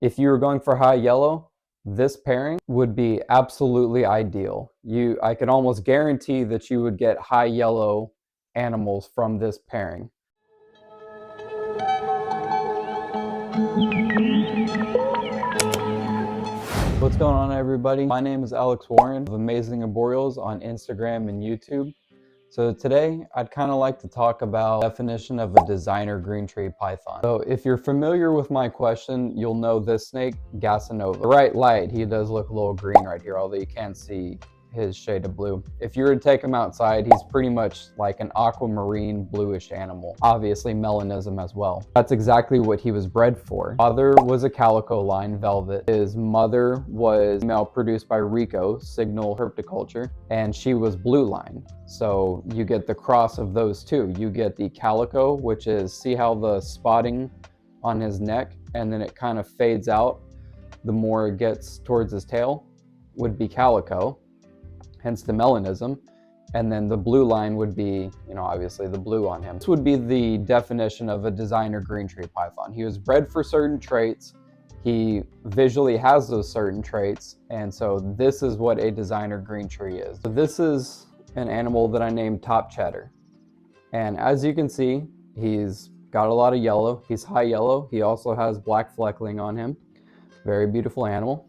If you were going for high yellow, this pairing would be absolutely ideal. I could almost guarantee that you would get high yellow animals from this pairing. What's going on, everybody? My name is Alex Warren of Amazing Arboreals on Instagram and YouTube. So today, I'd kind of like to talk about the definition of a designer green tree python. So if you're familiar with my question, you'll know this snake, Gasanova. The right light, he does look a little green right here, although you can't see his shade of blue. If you were to take him outside, he's pretty much like an aquamarine bluish animal. Obviously melanism as well. That's exactly what he was bred for. Father was a calico line, velvet. His mother was male produced by Rico, Signal Herpetoculture, and she was blue line. So you get the cross of those two. You get the calico, which is, see how the spotting on his neck, and then it kind of fades out the more it gets towards his tail, would be calico, hence the melanism. And then the blue line would be, obviously the blue on him. This would be the definition of a designer green tree python. He was bred for certain traits. He visually has those certain traits. And so this is what a designer green tree is. So this is an animal that I named Top Cheddar. And as you can see, he's got a lot of yellow. He's high yellow. He also has black fleckling on him. Very beautiful animal.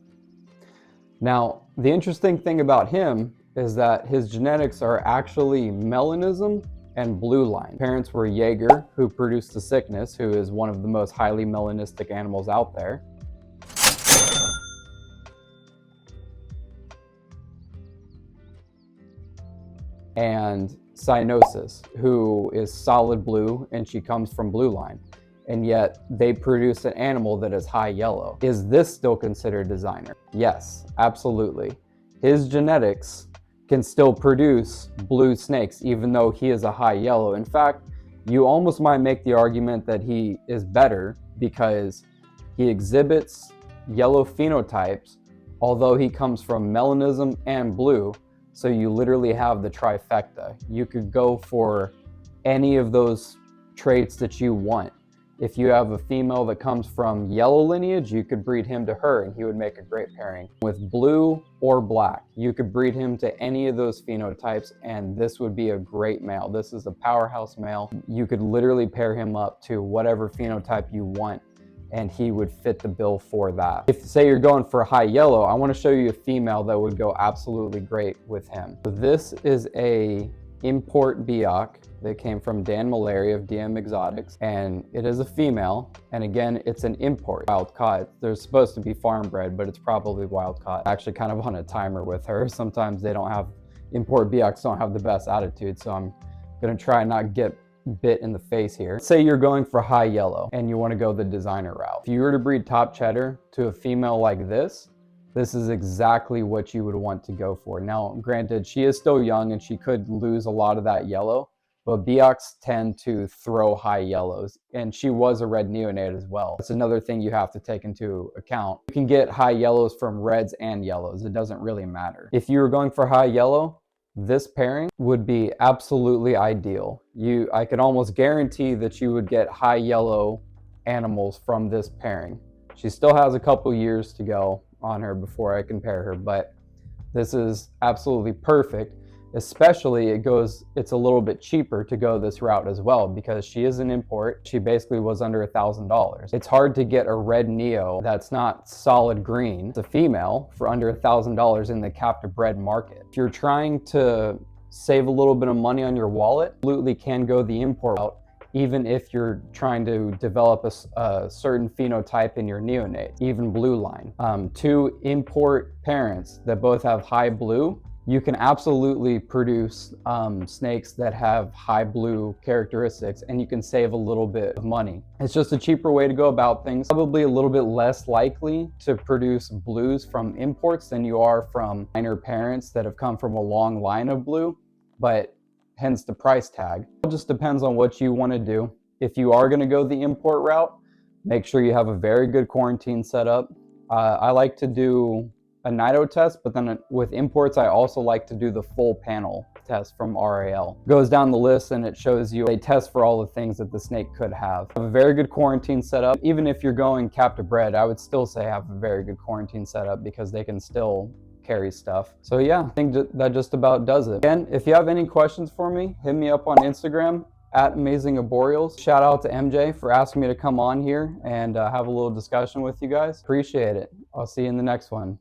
Now, the interesting thing about him is that his genetics are actually melanism and blue line. Parents were Jaeger, who produced the sickness, who is one of the most highly melanistic animals out there. And Cyanosis, who is solid blue, and she comes from blue line. And yet they produce an animal that is high yellow. Is this still considered designer? Yes, absolutely. His genetics can still produce blue snakes, even though he is a high yellow. In fact, you almost might make the argument that he is better because he exhibits yellow phenotypes, although he comes from melanism and blue. So you literally have the trifecta. You could go for any of those traits that you want. If you have a female that comes from yellow lineage, you could breed him to her and he would make a great pairing. With blue or black, you could breed him to any of those phenotypes and this would be a great male. This is a powerhouse male. You could literally pair him up to whatever phenotype you want and he would fit the bill for that. If say you're going for high yellow, I want to show you a female that would go absolutely great with him. So this is a import Biak that came from Dan Malary of DM Exotics, and it is a female, and again, it's an import, wild caught. They're supposed to be farm bred, but it's probably wild caught. Actually kind of on a timer with her. Sometimes they don't have, import Biaks don't have the best attitude, so I'm gonna try not get bit in the face here. Say you're going for high yellow and you wanna go the designer route. If you were to breed Top Cheddar to a female like this is exactly what you would want to go for. Now, granted, she is still young and she could lose a lot of that yellow, but Biaks tend to throw high yellows, and she was a red neonate as well. That's another thing you have to take into account. You can get high yellows from reds and yellows. It doesn't really matter. If you were going for high yellow, this pairing would be absolutely ideal. I could almost guarantee that you would get high yellow animals from this pairing. She still has a couple years to go on her before I compare her, but this is absolutely perfect. Especially it's a little bit cheaper to go this route as well because she is an import. She basically was under $1,000. It's hard to get a red neo that's not solid green. It's a female for under $1,000 in the captive bred market. If you're trying to save a little bit of money on your wallet, absolutely can go the import route, even if you're trying to develop a certain phenotype in your neonate, even blue line. Two import parents that both have high blue, you can absolutely produce snakes that have high blue characteristics and you can save a little bit of money. It's just a cheaper way to go about things. Probably a little bit less likely to produce blues from imports than you are from minor parents that have come from a long line of blue, but hence the price tag. It just depends on what you want to do. If you are going to go the import route, make sure you have a very good quarantine setup. I like to do a nido test, but then with imports, I also like to do the full panel snake test from RAL. Goes down the list and it shows you, they test for all the things that the snake could have. Have a very good quarantine setup. Even if you're going captive bred, I would still say have a very good quarantine setup because they can still carry stuff. So yeah, I think that just about does it. Again, if you have any questions for me, hit me up on Instagram at Amazing Arboreals. Shout out to MJ for asking me to come on here and have a little discussion with you guys. Appreciate it. I'll see you in the next one.